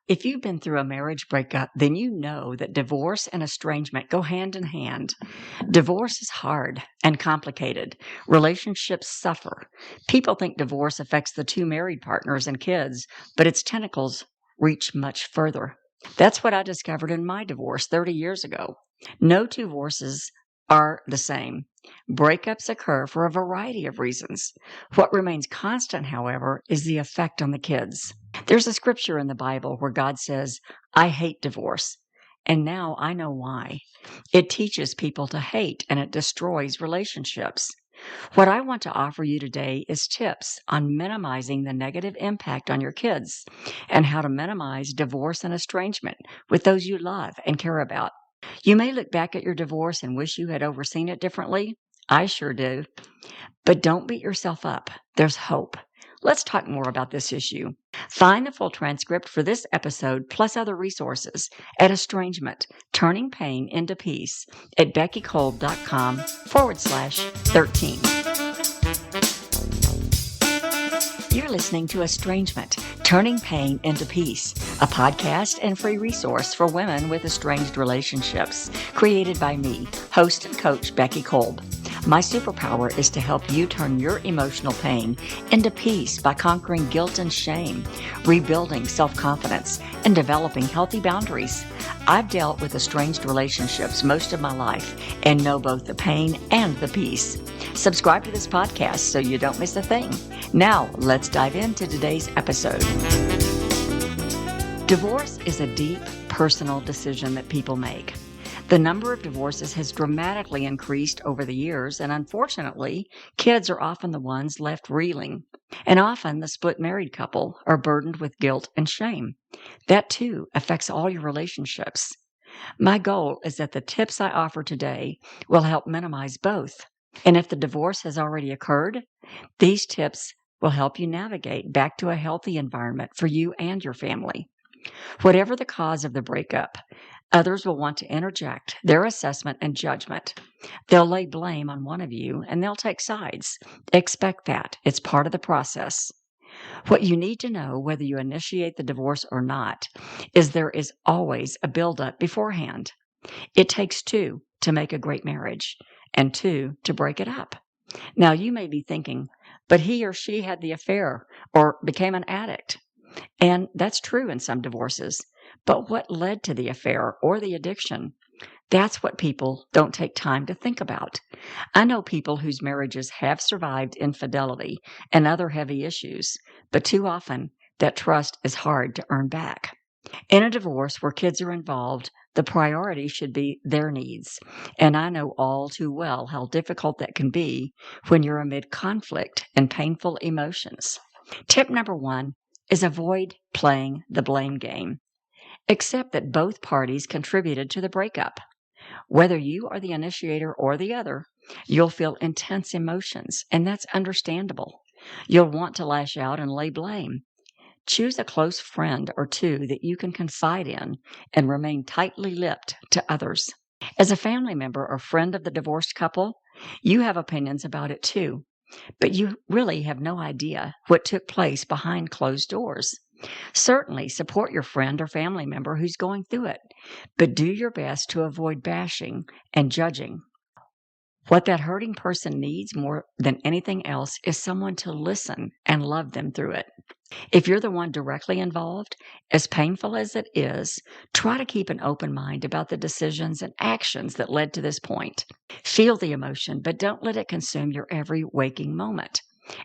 If you've been through a marriage breakup, then you know that divorce and estrangement go hand in hand. Divorce is hard and complicated. Relationships suffer. People think divorce affects the two married partners and kids, but its tentacles reach much further. That's what I discovered in my divorce 30 years ago. No two divorces are the same. Breakups occur for a variety of reasons. What remains constant, however, is the effect on the kids. There's a scripture in the Bible where God says, I hate divorce. And now I know why. It teaches people to hate and it destroys relationships. What I want to offer you today is tips on minimizing the negative impact on your kids and how to minimize divorce and estrangement with those you love and care about. You may look back at your divorce and wish you had overseen it differently. I sure do. But don't beat yourself up. There's hope. Let's talk more about this issue. Find the full transcript for this episode plus other resources at Estrangement, Turning Pain into Peace at beckykolb.com/13. You're listening to Estrangement, Turning Pain into Peace, a podcast and free resource for women with estranged relationships, created by me, host and coach Becky Kolb. My superpower is to help you turn your emotional pain into peace by conquering guilt and shame, rebuilding self-confidence, and developing healthy boundaries. I've dealt with estranged relationships most of my life and know both the pain and the peace. Subscribe to this podcast so you don't miss a thing. Now, let's dive into today's episode. Divorce is a deep, personal decision that people make. The number of divorces has dramatically increased over the years, and unfortunately, kids are often the ones left reeling. And often, the split married couple are burdened with guilt and shame. That, too, affects all your relationships. My goal is that the tips I offer today will help minimize both. And if the divorce has already occurred, these tips will help you navigate back to a healthy environment for you and your family. Whatever the cause of the breakup, others will want to interject their assessment and judgment. They'll lay blame on one of you and they'll take sides. Expect that. It's part of the process. What you need to know, whether you initiate the divorce or not, is there is always a buildup beforehand. It takes two to make a great marriage and two to break it up. Now, you may be thinking, but he or she had the affair or became an addict. And that's true in some divorces. But what led to the affair or the addiction? That's what people don't take time to think about. I know people whose marriages have survived infidelity and other heavy issues, but too often that trust is hard to earn back. In a divorce where kids are involved, the priority should be their needs. And I know all too well how difficult that can be when you're amid conflict and painful emotions. Tip number 1 is avoid playing the blame game. Accept that both parties contributed to the breakup. Whether you are the initiator or the other, you'll feel intense emotions, and that's understandable. You'll want to lash out and lay blame. Choose a close friend or two that you can confide in and remain tightly lipped to others. As a family member or friend of the divorced couple, you have opinions about it too, but you really have no idea what took place behind closed doors. Certainly support your friend or family member who's going through it, but do your best to avoid bashing and judging. What that hurting person needs more than anything else is someone to listen and love them through it. If you're the one directly involved, as painful as it is, try to keep an open mind about the decisions and actions that led to this point. Feel the emotion, but don't let it consume your every waking moment,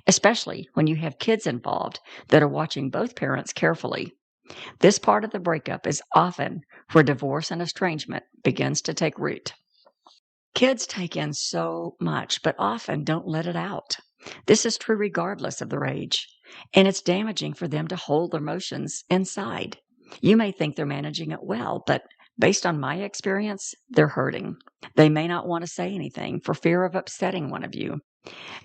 especially when you have kids involved that are watching both parents carefully. This part of the breakup is often where divorce and estrangement begins to take root. Kids take in so much, but often don't let it out. This is true regardless of their age, and it's damaging for them to hold their emotions inside. You may think they're managing it well, but based on my experience, they're hurting. They may not want to say anything for fear of upsetting one of you.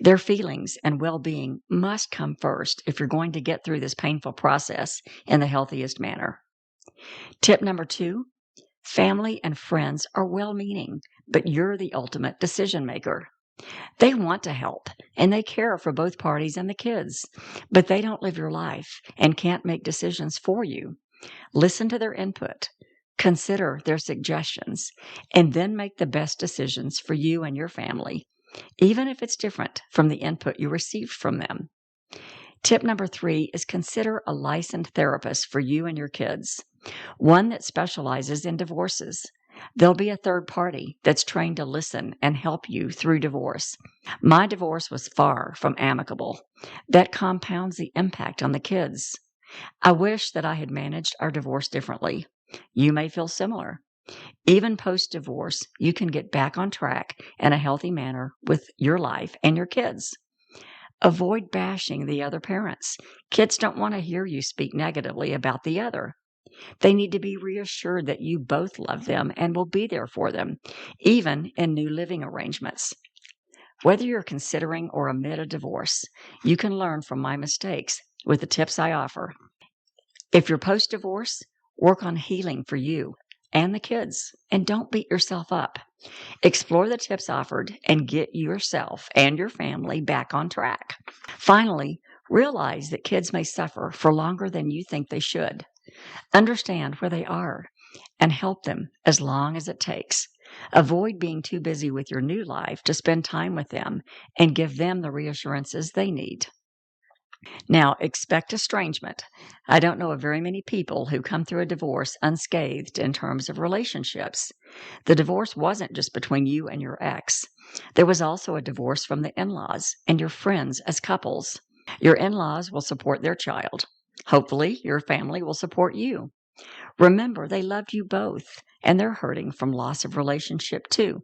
Their feelings and well-being must come first if you're going to get through this painful process in the healthiest manner. Tip number 2, family and friends are well-meaning, but you're the ultimate decision maker. They want to help, and they care for both parties and the kids, but they don't live your life and can't make decisions for you. Listen to their input, consider their suggestions, and then make the best decisions for you and your family, even if it's different from the input you received from them. Tip number 3 is consider a licensed therapist for you and your kids, one that specializes in divorces. There'll be a third party that's trained to listen and help you through divorce. My divorce was far from amicable. That compounds the impact on the kids. I wish that I had managed our divorce differently. You may feel similar. Even post-divorce, you can get back on track in a healthy manner with your life and your kids. Avoid bashing the other parents. Kids don't want to hear you speak negatively about the other. They need to be reassured that you both love them and will be there for them, even in new living arrangements. Whether you're considering or amid a divorce, you can learn from my mistakes with the tips I offer. If you're post-divorce, work on healing for you and the kids, and don't beat yourself up. Explore the tips offered and get yourself and your family back on track. Finally, realize that kids may suffer for longer than you think they should. Understand where they are and help them as long as it takes. Avoid being too busy with your new life to spend time with them and give them the reassurances they need. Now, expect estrangement. I don't know of very many people who come through a divorce unscathed in terms of relationships. The divorce wasn't just between you and your ex. There was also a divorce from the in-laws and your friends as couples. Your in-laws will support their child. Hopefully, your family will support you. Remember, they loved you both, and they're hurting from loss of relationship too.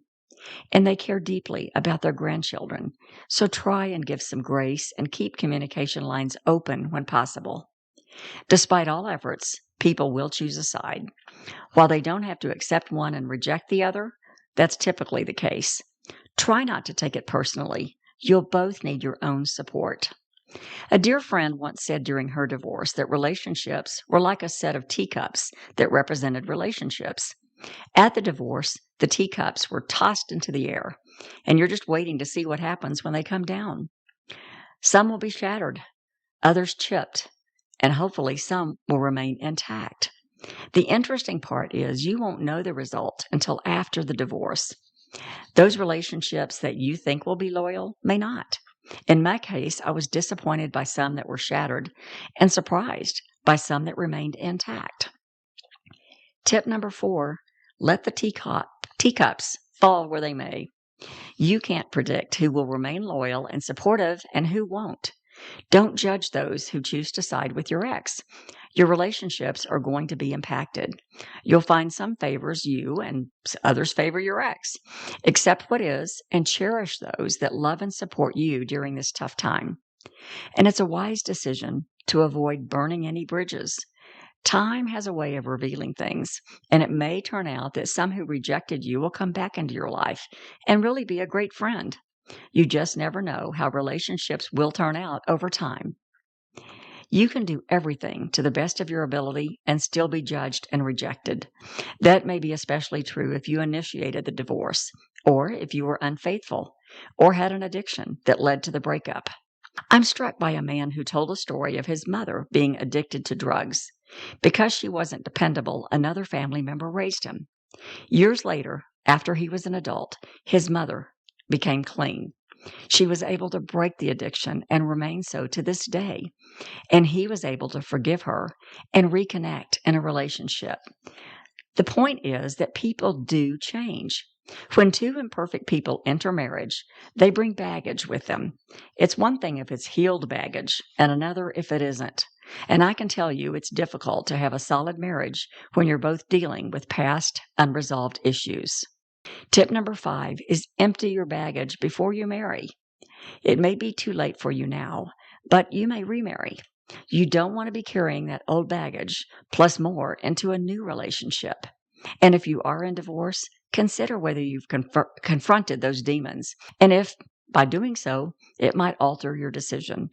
And they care deeply about their grandchildren. So try and give some grace and keep communication lines open when possible. Despite all efforts, people will choose a side. While they don't have to accept one and reject the other, that's typically the case. Try not to take it personally. You'll both need your own support. A dear friend once said during her divorce that relationships were like a set of teacups that represented relationships. At the divorce, the teacups were tossed into the air, and you're just waiting to see what happens when they come down. Some will be shattered, others chipped, and hopefully some will remain intact. The interesting part is you won't know the result until after the divorce. Those relationships that you think will be loyal may not. In my case, I was disappointed by some that were shattered and surprised by some that remained intact. Tip number 4, let the teacups fall where they may. You can't predict who will remain loyal and supportive and who won't. Don't judge those who choose to side with your ex. Your relationships are going to be impacted. You'll find some favors you and others favor your ex. Accept what is and cherish those that love and support you during this tough time. And it's a wise decision to avoid burning any bridges. Time has a way of revealing things, and it may turn out that some who rejected you will come back into your life and really be a great friend. You just never know how relationships will turn out over time. You can do everything to the best of your ability and still be judged and rejected. That may be especially true if you initiated the divorce, or if you were unfaithful, or had an addiction that led to the breakup. I'm struck by a man who told a story of his mother being addicted to drugs. Because she wasn't dependable, another family member raised him. Years later, after he was an adult, his mother became clean. She was able to break the addiction and remain so to this day. And he was able to forgive her and reconnect in a relationship. The point is that people do change. When two imperfect people enter marriage, they bring baggage with them. It's one thing if it's healed baggage, and another if it isn't. And I can tell you it's difficult to have a solid marriage when you're both dealing with past unresolved issues. Tip number 5 is empty your baggage before you marry. It may be too late for you now, but you may remarry. You don't want to be carrying that old baggage, plus more, into a new relationship. And if you are in divorce, consider whether you've confronted those demons, and if, by doing so, it might alter your decision.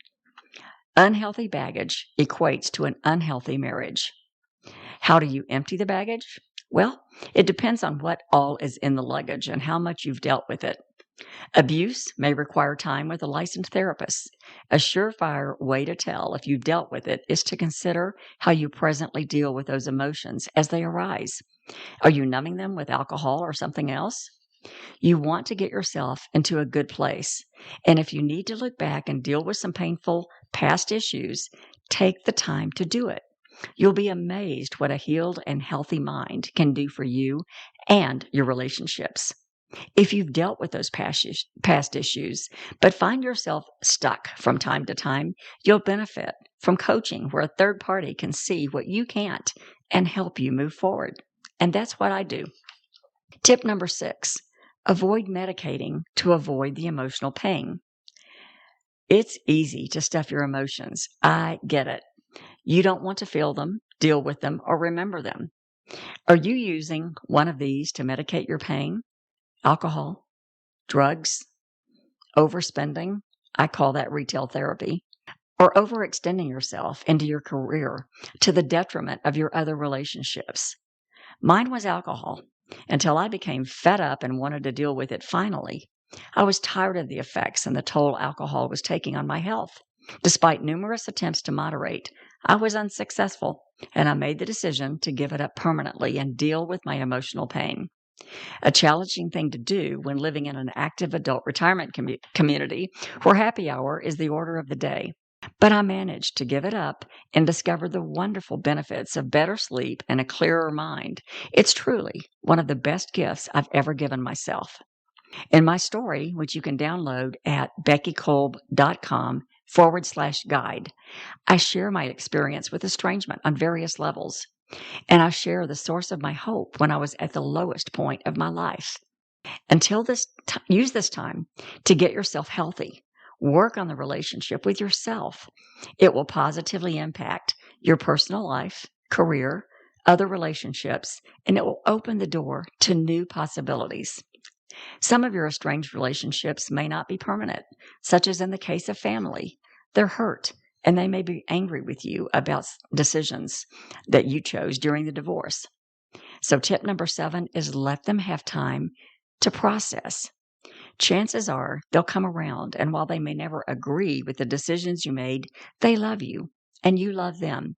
Unhealthy baggage equates to an unhealthy marriage. How do you empty the baggage? Well, it depends on what all is in the luggage and how much you've dealt with it. Abuse may require time with a licensed therapist. A surefire way to tell if you've dealt with it is to consider how you presently deal with those emotions as they arise. Are you numbing them with alcohol or something else? You want to get yourself into a good place. And if you need to look back and deal with some painful past issues, take the time to do it. You'll be amazed what a healed and healthy mind can do for you and your relationships. If you've dealt with those past issues, but find yourself stuck from time to time, you'll benefit from coaching where a third party can see what you can't and help you move forward. And that's what I do. Tip number 6, avoid medicating to avoid the emotional pain. It's easy to stuff your emotions. I get it. You don't want to feel them, deal with them, or remember them. Are you using one of these to medicate your pain? Alcohol, drugs, overspending, I call that retail therapy, or overextending yourself into your career to the detriment of your other relationships. Mine was alcohol until I became fed up and wanted to deal with it finally. I was tired of the effects and the toll alcohol was taking on my health. Despite numerous attempts to moderate, I was unsuccessful, and I made the decision to give it up permanently and deal with my emotional pain. A challenging thing to do when living in an active adult retirement community where happy hour is the order of the day. But I managed to give it up and discover the wonderful benefits of better sleep and a clearer mind. It's truly one of the best gifts I've ever given myself. In my story, which you can download at beckykolb.com/guide, I share my experience with estrangement on various levels. And I share the source of my hope when I was at the lowest point of my life. Use this time to get yourself healthy. Work on the relationship with yourself. It will positively impact your personal life, career, other relationships, and it will open the door to new possibilities. Some of your estranged relationships may not be permanent, such as in the case of family. They're hurt, and they may be angry with you about decisions that you chose during the divorce. So tip number 7 is let them have time to process. Chances are they'll come around, and while they may never agree with the decisions you made, they love you, and you love them.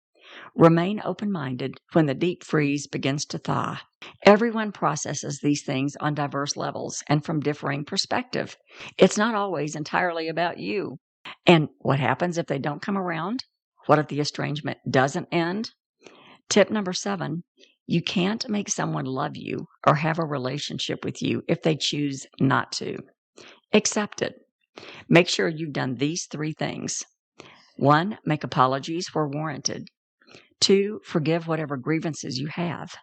Remain open-minded when the deep freeze begins to thaw. Everyone processes these things on diverse levels and from differing perspective. It's not always entirely about you. And what happens if they don't come around? What if the estrangement doesn't end? Tip number 7, you can't make someone love you or have a relationship with you if they choose not to. Accept it. Make sure you've done these 3 things. 1, make apologies where warranted. 2, forgive whatever grievances you have.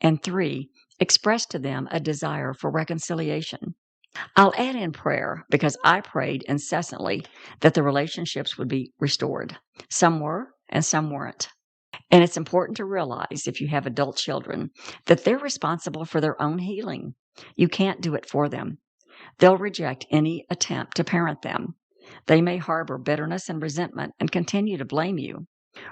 And 3, express to them a desire for reconciliation. I'll add in prayer because I prayed incessantly that the relationships would be restored. Some were and some weren't. And it's important to realize if you have adult children that they're responsible for their own healing. You can't do it for them. They'll reject any attempt to parent them. They may harbor bitterness and resentment and continue to blame you.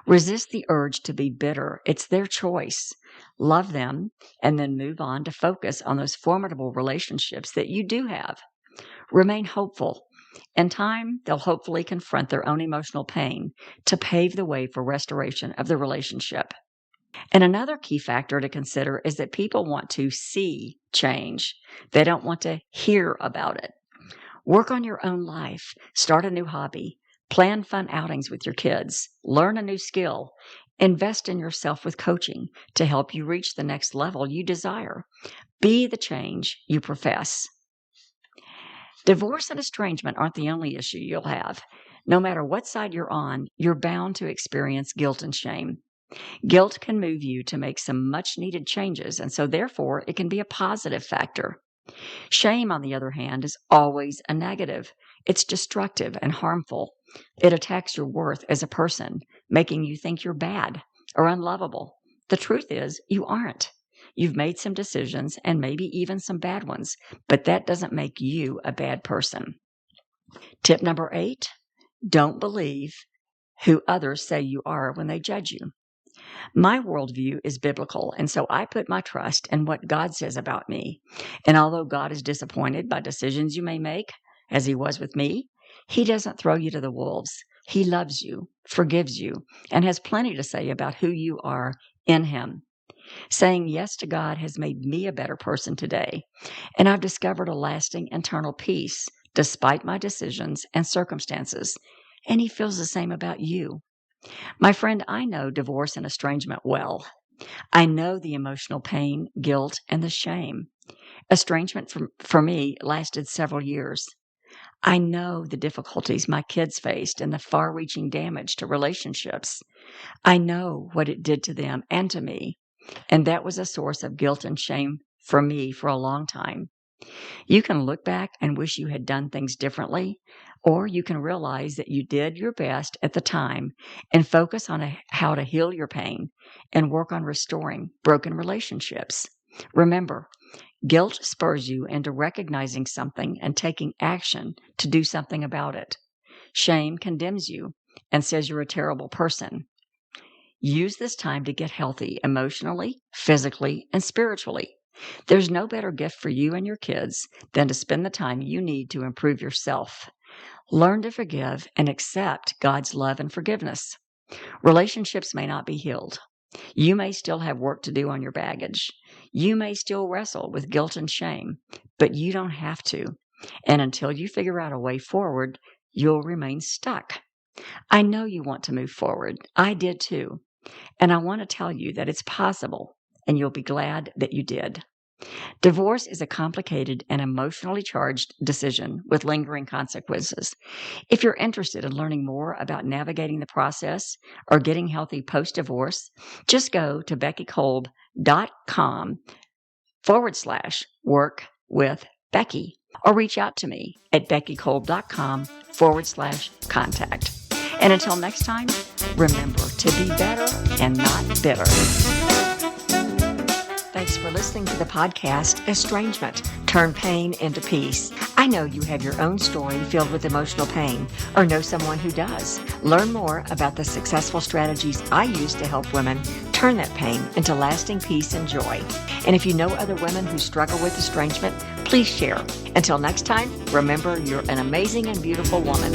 Resist the urge to be bitter. It's their choice. Love them and then move on to focus on those formidable relationships that you do have. Remain hopeful. In time, they'll hopefully confront their own emotional pain to pave the way for restoration of the relationship. And another key factor to consider is that people want to see change. They don't want to hear about it. Work on your own life. Start a new hobby. Plan fun outings with your kids. Learn a new skill. Invest in yourself with coaching to help you reach the next level you desire. Be the change you profess. Divorce and estrangement aren't the only issue you'll have. No matter what side you're on, you're bound to experience guilt and shame. Guilt can move you to make some much-needed changes, and so therefore it can be a positive factor. Shame, on the other hand, is always a negative. It's destructive and harmful. It attacks your worth as a person, making you think you're bad or unlovable. The truth is, you aren't. You've made some decisions, and maybe even some bad ones, but that doesn't make you a bad person. Tip number 8, don't believe who others say you are when they judge you. My worldview is biblical, and so I put my trust in what God says about me. And although God is disappointed by decisions you may make, as He was with me, He doesn't throw you to the wolves. He loves you, forgives you, and has plenty to say about who you are in Him. Saying yes to God has made me a better person today, and I've discovered a lasting internal peace despite my decisions and circumstances. And He feels the same about you. My friend, I know divorce and estrangement well. I know the emotional pain, guilt, and the shame. Estrangement for me lasted several years. I know the difficulties my kids faced and the far reaching damage to relationships. I know what it did to them and to me, and that was a source of guilt and shame for me for a long time. You can look back and wish you had done things differently, or you can realize that you did your best at the time and focus on how to heal your pain and work on restoring broken relationships. Remember, guilt spurs you into recognizing something and taking action to do something about it. Shame condemns you and says you're a terrible person. Use this time to get healthy emotionally, physically, and spiritually. There's no better gift for you and your kids than to spend the time you need to improve yourself. Learn to forgive and accept God's love and forgiveness. Relationships may not be healed. You may still have work to do on your baggage. You may still wrestle with guilt and shame, but you don't have to. And until you figure out a way forward, you'll remain stuck. I know you want to move forward. I did too. And I want to tell you that it's possible, and you'll be glad that you did. Divorce is a complicated and emotionally charged decision with lingering consequences. If you're interested in learning more about navigating the process or getting healthy post-divorce, just go to beckykolb.com/work with Becky or reach out to me at beckykolb.com/contact. And until next time, remember to be better and not bitter. Thanks for listening to the podcast, Estrangement, Turn Pain into Peace. I know you have your own story filled with emotional pain, or know someone who does. Learn more about the successful strategies I use to help women turn that pain into lasting peace and joy. And if you know other women who struggle with estrangement, please share. Until next time, remember you're an amazing and beautiful woman.